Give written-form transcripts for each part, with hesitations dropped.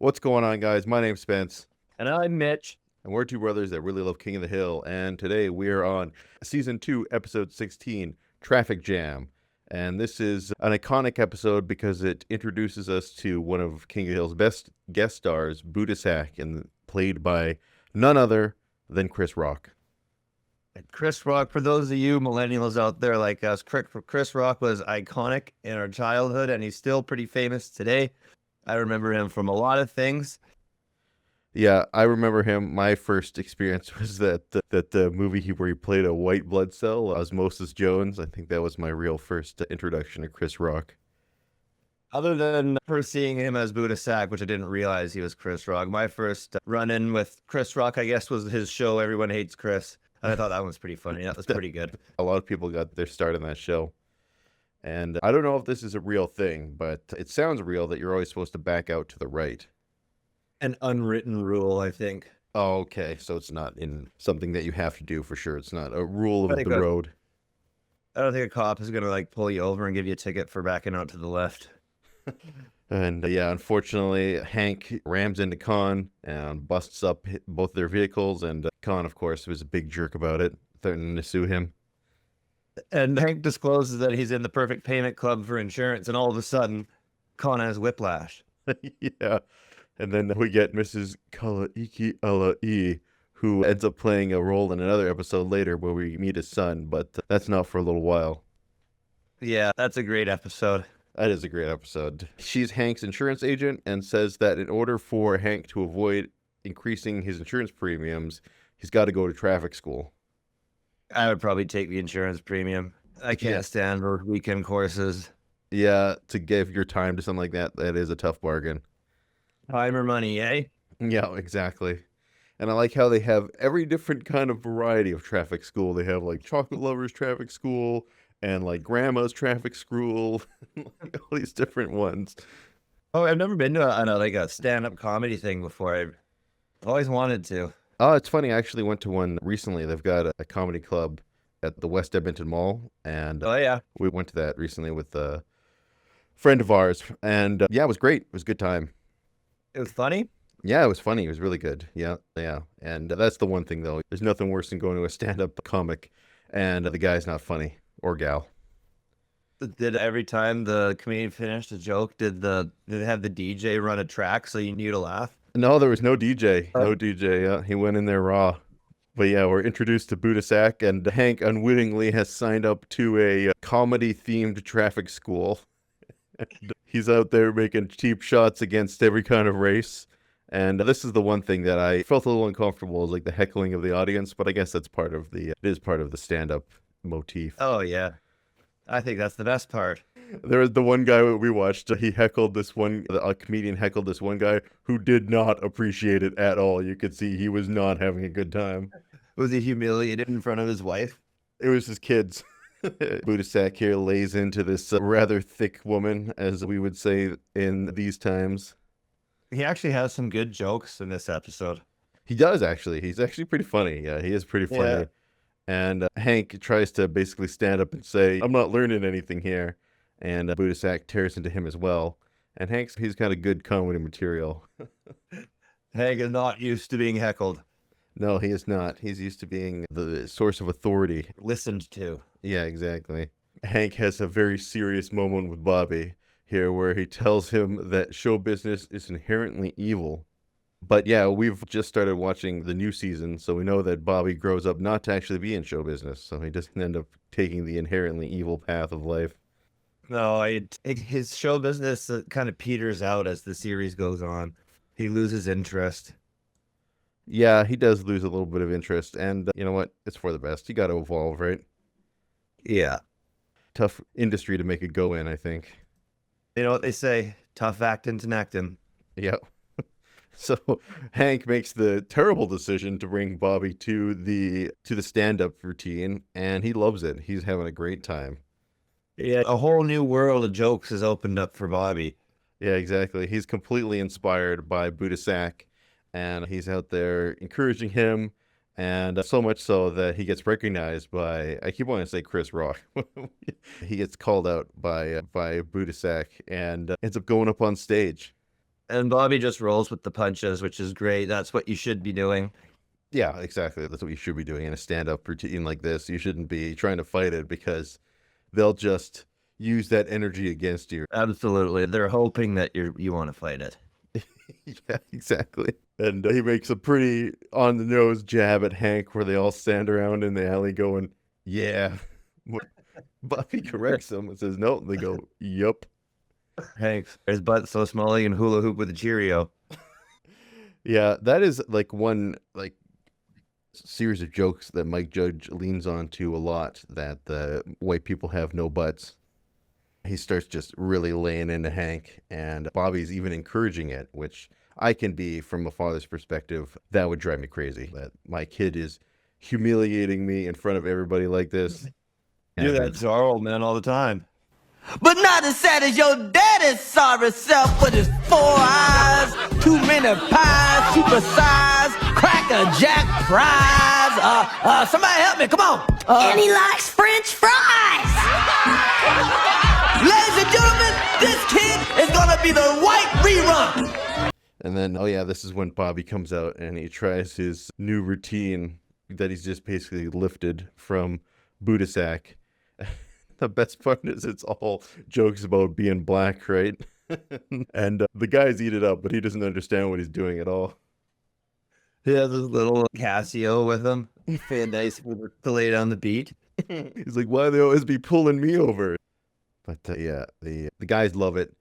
What's going on, guys? My name's Spence, And I'm Mitch. and we're two brothers that really love King of the Hill. And today we are on Season 2, Episode 16, Traffic Jam. And this is an iconic episode because it introduces us to one of King of the Hill's best guest stars, Booda Sack, and played by none other than Chris Rock. Chris Rock, for those of you millennials out there like us, Chris Rock was iconic in our childhood, and he's still pretty famous today. I remember him from a lot of things. Yeah, I remember him. My first experience was that movie where he played a white blood cell, Osmosis Jones. I think that was my real first introduction to Chris Rock. Other than first seeing him as Booda Sack, which I didn't realize he was Chris Rock, my first run-in with Chris Rock, I guess, was his show, Everyone Hates Chris. And I thought that was pretty funny. That was pretty good. A lot of people got their start in that show. And I don't know if this is a real thing, but it sounds real that you're always supposed to back out to the right. An unwritten rule, I think. Oh, okay. So it's not in something that you have to do for sure. It's not a rule I of think the that- road. I don't think a cop is going to pull you over and give you a ticket for backing out to the left. And yeah, unfortunately, Hank rams into Kahn and busts up both their vehicles. And Kahn, of course, was a big jerk about it, threatening to sue him. And Hank discloses that he's in the perfect payment club for insurance, and all of a sudden, Kahn has whiplash. Yeah. And then we get Mrs. Kalaiki Ala'i, who ends up playing a role in another episode later where we meet his son, but that's not for a little while. Yeah, that's a great episode. That is a great episode. She's Hank's insurance agent and says that in order for Hank to avoid increasing his insurance premiums, he's got to go to traffic school. I would probably take the insurance premium. I can't Yeah. stand for weekend courses. Yeah, to give your time to something like that, that is a tough bargain. Time or money, eh? Yeah, exactly. And I like how they have every different kind of variety of traffic school. They have like chocolate lovers traffic school and like grandma's traffic school, like all these different ones. Oh, I've never been to a stand-up comedy thing before. I've always wanted to. Oh, it's funny. I actually went to one recently. They've got a comedy club at the West Edmonton Mall, and Oh, yeah. we went to that recently with a friend of ours. And yeah, it was great. It was a good time. It was funny. Yeah, it was funny. It was really good. Yeah, yeah. And that's the one thing, though. There's nothing worse than going to a stand-up comic and the guy's not funny, or gal. Did every time the comedian finished a joke, did they have the DJ run a track so you knew to laugh? No, there was no DJ. No DJ. Yeah, he went in there raw. But yeah, we're introduced to Booda Sack, and Hank unwittingly has signed up to a comedy-themed traffic school. And he's out there making cheap shots against every kind of race. And this is the one thing that I felt a little uncomfortable, is like the heckling of the audience. But I guess that's part of it is part of the stand-up motif. Oh, yeah. I think that's the best part. There was the one guy we watched, a comedian heckled this one guy who did not appreciate it at all. You could see he was not having a good time. Was he humiliated in front of his wife? It was his kids. Booda Sack here lays into this rather thick woman, as we would say in these times. He actually has some good jokes in this episode. He does, actually. He's actually pretty funny. Yeah, he is pretty funny. Yeah. And Hank tries to basically stand up and say, I'm not learning anything here. And Booda Sack tears into him as well. And he's got a good comedy material. Hank is not used to being heckled, No, he is not. He's used to being the source of authority. listened to. Yeah, exactly. Hank has a very serious moment with Bobby here where he tells him that show business is inherently evil. But yeah, we've just started watching the new season, so we know that Bobby grows up not to actually be in show business, so he doesn't end up taking the inherently evil path of life. No, his show business kind of peters out as the series goes on. He loses interest. Yeah, he does lose a little bit of interest, and you know what? It's for the best. You got to evolve, right? Yeah. Tough industry to make a go in, I think. You know what they say? Tough actin' to nectin'. Yeah. So Hank makes the terrible decision to bring Bobby to the stand-up routine, and he loves it. He's having a great time. Yeah, a whole new world of jokes has opened up for Bobby. Yeah, exactly. He's completely inspired by Booda Sack, and he's out there encouraging him, and so much so that he gets recognized by, I keep wanting to say Chris Rock. He gets called out by Booda Sack and ends up going up on stage. And Bobby just rolls with the punches, which is great. That's what you should be doing. Yeah, exactly. That's what you should be doing in a stand-up routine like this. You shouldn't be trying to fight it because they'll just use that energy against you. Absolutely. They're hoping that you want to fight it. Yeah, exactly. And he makes a pretty on-the-nose jab at Hank where they all stand around in the alley going, yeah. Bobby corrects them and says, no. And they go, yup. Hank, his butt's so small he can hula hoop with a Cheerio. Yeah, that is like one series of jokes that Mike Judge leans on to a lot, that the white people have no butts. He starts just really laying into Hank, and Bobby's even encouraging it, which I can be, from a father's perspective, that would drive me crazy. That my kid is humiliating me in front of everybody like this. Do that to our old man all the time. But not as sad as your daddy's sorry self with his 4 eyes, too many pies, supersized, cracker jack fries. Somebody help me, come on. And he likes French fries. Ladies and gentlemen, this kid is gonna be the white rerun. And then, oh yeah, this is when Bobby comes out and he tries his new routine that he's just basically lifted from Booda Sack. The best part is it's all jokes about being black, right? And the guys eat it up, but he doesn't understand what he's doing at all. He has this little Casio with him. Feel nice to lay down the beat. He's like, why they always be pulling me over? But yeah, the guys love it.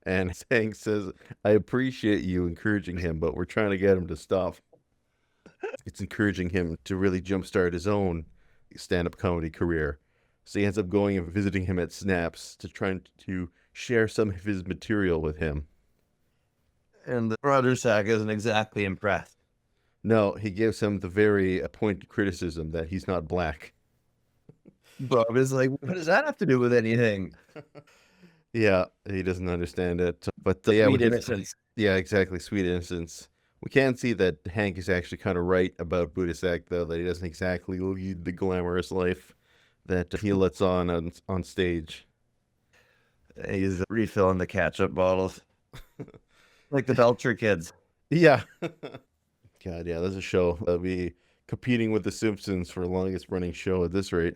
And Hank says, I appreciate you encouraging him, but we're trying to get him to stop. It's encouraging him to really jumpstart his own stand-up comedy career. So he ends up going and visiting him at Snaps to try to share some of his material with him. And the brother Sack isn't exactly impressed. No, he gives him the very pointed criticism that he's not black. Bob is like, what does that have to do with anything? Yeah, he doesn't understand it. But yeah, Sweet innocence. Yeah, exactly. Sweet innocence. We can see that Hank is actually kind of right about Booda Sack, though, that he doesn't exactly lead the glamorous life that he lets on stage. He's refilling the ketchup bottles. Like the Belcher kids. Yeah. God, yeah, there's a show that'll be competing with The Simpsons for the longest running show at this rate.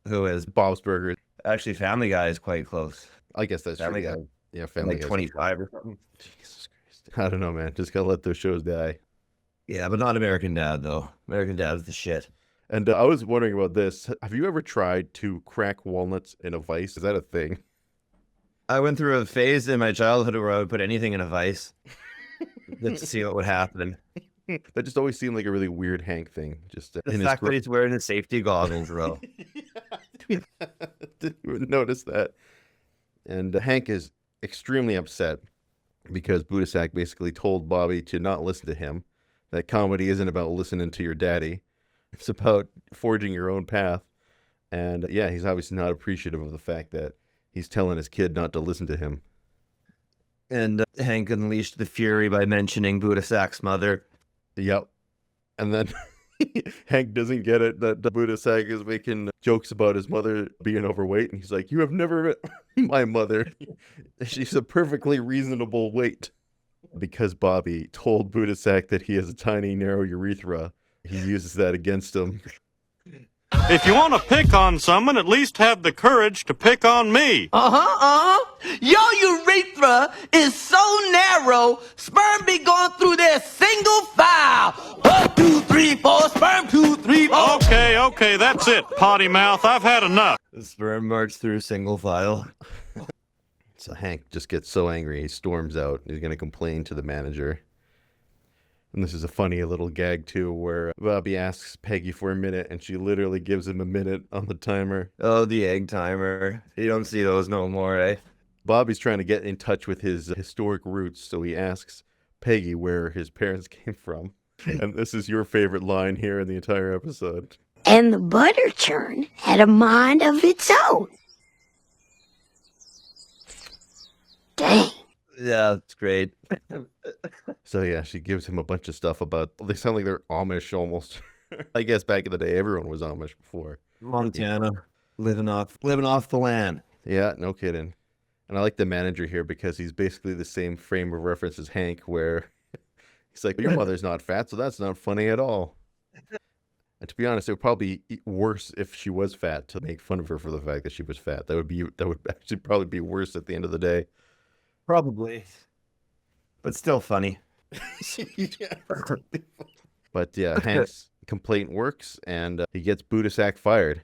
Who is? Bob's Burgers. Actually, Family Guy is quite close. I guess that's Family true. Guy. Yeah, Family Like Guy's 25 or something. Jesus Christ. I don't know, man. Just gotta let those shows die. Yeah, but not American Dad, though. American Dad's the shit. And I was wondering about this. Have you ever tried to crack walnuts in a vice? Is that a thing? I went through a phase in my childhood where I would put anything in a vice just to see what would happen. That just always seemed like a really weird Hank thing. Just The in his fact that he's wearing his safety goggles, bro. Didn't even notice that. And Hank is extremely upset because Booda Sack basically told Bobby to not listen to him. That comedy isn't about listening to your daddy. It's about forging your own path. And yeah, he's obviously not appreciative of the fact that he's telling his kid not to listen to him. And Hank unleashed the fury by mentioning Booda Sack's mother. Yep. And then Hank doesn't get it that Booda Sack is making jokes about his mother being overweight. And he's like, you have never met my mother. She's a perfectly reasonable weight. Because Bobby told Booda Sack that he has a tiny, narrow urethra, he uses that against him. If you want to pick on someone, at least have the courage to pick on me. Your urethra is so narrow, sperm be going through there single file. 1, 2, 3, 4, sperm 2, 3, 4. Okay, that's it, potty mouth. I've had enough. The sperm marched through single file. So Hank just gets so angry, he storms out. He's going to complain to the manager. And this is a funny little gag, too, where Bobby asks Peggy for a minute, and she literally gives him a minute on the timer. Oh, the egg timer. You don't see those no more, eh? Bobby's trying to get in touch with his historic roots, so he asks Peggy where his parents came from. And this is your favorite line here in the entire episode. And the butter churn had a mind of its own. Dang. Yeah, it's great. So yeah, she gives him a bunch of stuff about, they sound like they're Amish almost. I guess back in the day, everyone was Amish before. Montana, living off the land. Yeah, no kidding. And I like the manager here because he's basically the same frame of reference as Hank, where he's like, your mother's not fat, so that's not funny at all. And to be honest, it would probably be worse if she was fat to make fun of her for the fact that she was fat. That would actually probably be worse at the end of the day. Probably. But still funny. Yeah. But yeah, Hank's complaint works, and he gets Booda Sack fired.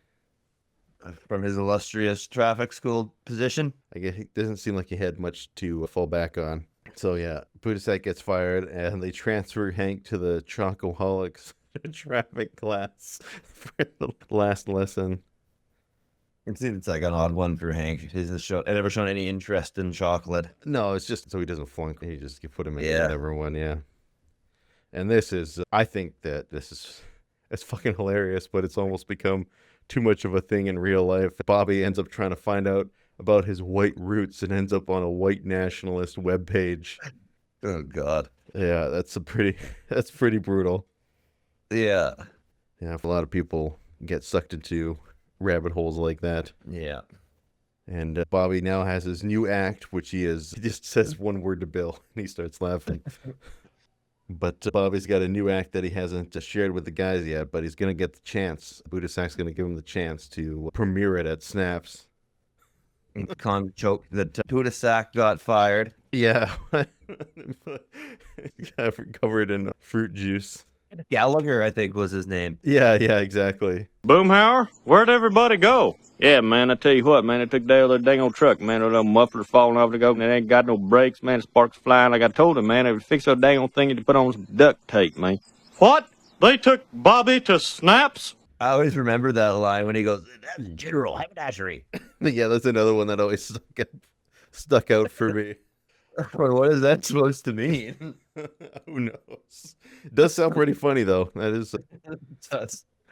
From his illustrious traffic school position. I guess it doesn't seem like he had much to fall back on. So yeah, Booda Sack gets fired, and they transfer Hank to the Chocoholics traffic class for the last lesson. It's like an odd one for Hank. He's never shown any interest in chocolate. No, it's just so he doesn't flunk. You just put him in Yeah. whatever one, yeah. And this is, I think that it's fucking hilarious, but it's almost become too much of a thing in real life. Bobby ends up trying to find out about his white roots and ends up on a white nationalist webpage. Oh God. Yeah, that's pretty brutal. Yeah. Yeah, a lot of people get sucked into rabbit holes like that. Yeah. And Bobby now has his new act, which he just says one word to Bill, and he starts laughing. But Bobby's got a new act that he hasn't shared with the guys yet, but he's going to get the chance. Booda Sack's going to give him the chance to premiere it at Snaps. Kahn joked that Booda Sack got fired. Yeah. Covered in fruit juice. Gallagher, I think, was his name. Yeah, exactly. Boomhauer, where'd everybody go? Yeah, man, I tell you what, man, it took down their dang old truck, man. Their little muffler's falling off the go, and it ain't got no brakes, man. Sparks flying. Like I told him, man, if you fix that dang old thing, you had to put on some duct tape, man. What? They took Bobby to Snaps? I always remember that line when he goes, "That's general haberdashery." Yeah, that's another one that always stuck out for me. What is that supposed to mean? Who knows? It does sound pretty funny, though. That is,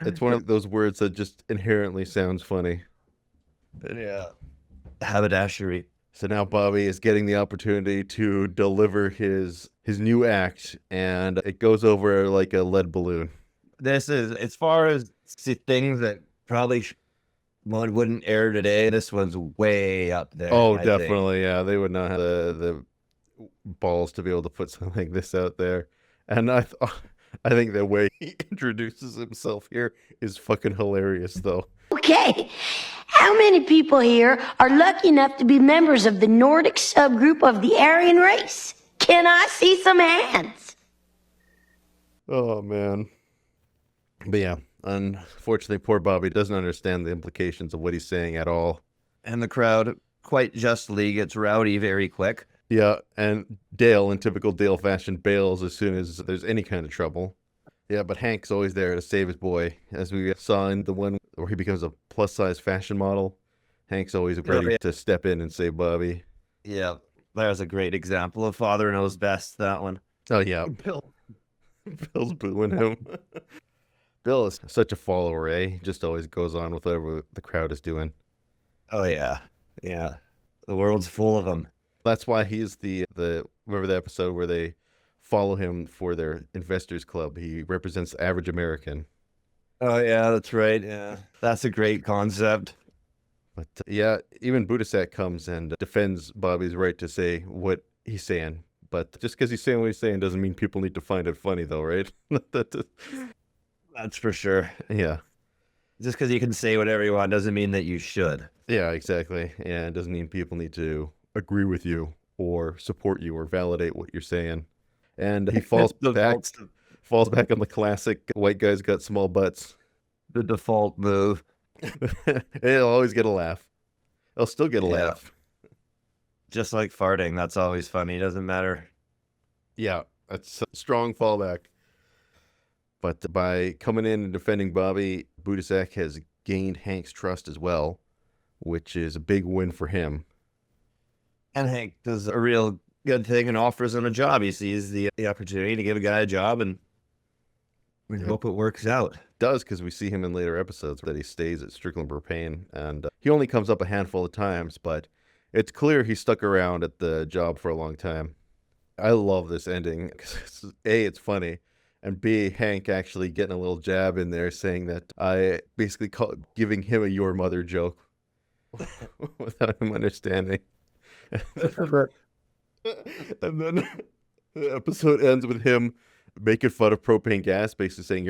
it's one of those words that just inherently sounds funny. Yeah. Haberdashery. So now Bobby is getting the opportunity to deliver his new act, and it goes over like a lead balloon. This is, as far as things that probably wouldn't air today, this one's way up there. Oh, I think. definitely, yeah. They would not have the balls to be able to put something like this out there. And I think the way he introduces himself here is fucking hilarious, though. Okay, how many people here are lucky enough to be members of the Nordic subgroup of the Aryan race? Can I see some hands? Oh, man. But yeah, unfortunately, poor Bobby doesn't understand the implications of what he's saying at all. And the crowd, quite justly, gets rowdy very quick. Yeah, and Dale, in typical Dale fashion, bails as soon as there's any kind of trouble. Yeah, but Hank's always there to save his boy. As we saw in the one where he becomes a plus-size fashion model, Hank's always ready to step in and save Bobby. Yeah, there's a great example of father knows best, that one. Oh, yeah. Bill's booing him. Bill is such a follower, eh? He just always goes on with whatever the crowd is doing. Oh, yeah. Yeah. The world's full of them. That's why he's the remember the episode where they follow him for their investors club. He represents the average American. Oh, yeah, that's right. Yeah. That's a great concept. But yeah, even Booda Sack comes and defends Bobby's right to say what he's saying. But just because he's saying what he's saying doesn't mean people need to find it funny, though, right? That's for sure. Yeah. Just because you can say whatever you want doesn't mean that you should. Yeah, exactly. Yeah, it doesn't mean people need to agree with you or support you or validate what you're saying. And he falls back on the classic white guys got small butts. The default move. He'll always get a laugh. He'll still get a laugh. Just like farting. That's always funny. Doesn't matter. Yeah, that's a strong fallback. But by coming in and defending Bobby, Booda Sack has gained Hank's trust as well, which is a big win for him. And Hank does a real good thing and offers him a job. He sees the opportunity to give a guy a job, and we hope it works out. Does, because we see him in later episodes that he stays at Strickland Propane, and he only comes up a handful of times, but it's clear he stuck around at the job for a long time. I love this ending because A, it's funny, and B, Hank actually getting a little jab in there saying that I basically giving him a your mother joke without him understanding. And then the episode ends with him making fun of propane gas, basically saying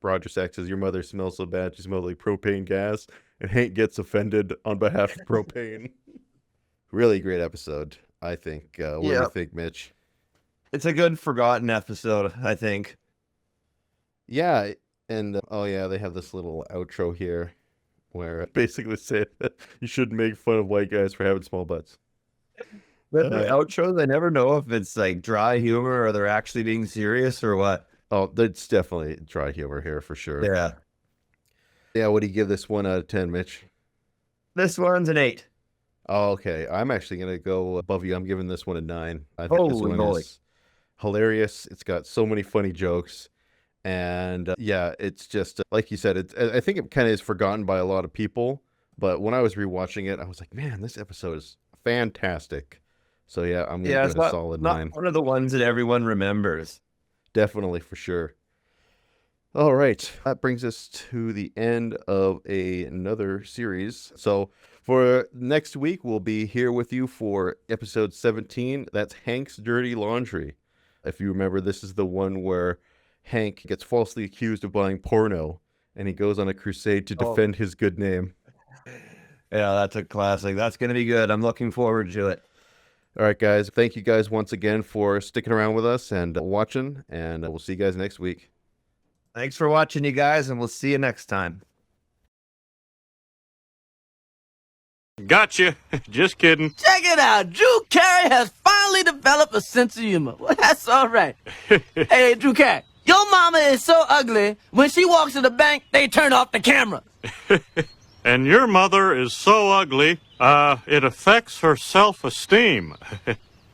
Roger Sack says, your mother smells so bad, she smells like propane gas. And Hank gets offended on behalf of propane. Really great episode, I think. What do you think, Mitch? It's a good forgotten episode, I think. Yeah, and oh yeah, they have this little outro here where basically say that you shouldn't make fun of white guys for having small butts. But the outros, I never know if it's like dry humor or they're actually being serious or what. Oh, it's definitely dry humor here for sure. Yeah. Yeah, what do you give this 1 out of 10, Mitch? This one's an 8. Oh, okay. I'm actually going to go above you. I'm giving this one a 9. I think this one moly. is hilarious. It's got so many funny jokes. And yeah, it's just, like you said, I think it kind of is forgotten by a lot of people. But when I was rewatching it, I was like, man, this episode is fantastic. So yeah, I'm going to give it a solid 9. One of the ones that everyone remembers. Definitely, for sure. All right, that brings us to the end of another series. So for next week, we'll be here with you for episode 17. That's Hank's Dirty Laundry. If you remember, this is the one where Hank gets falsely accused of buying porno, and he goes on a crusade to defend his good name. Yeah, that's a classic. That's going to be good. I'm looking forward to it. All right, guys. Thank you guys once again for sticking around with us and watching, and we'll see you guys next week. Thanks for watching, you guys, and we'll see you next time. Gotcha. Just kidding. Check it out. Drew Carey has finally developed a sense of humor. Well, that's all right. Hey, Drew Carey, your mama is so ugly, when she walks to the bank, they turn off the camera. And your mother is so ugly, it affects her self-esteem.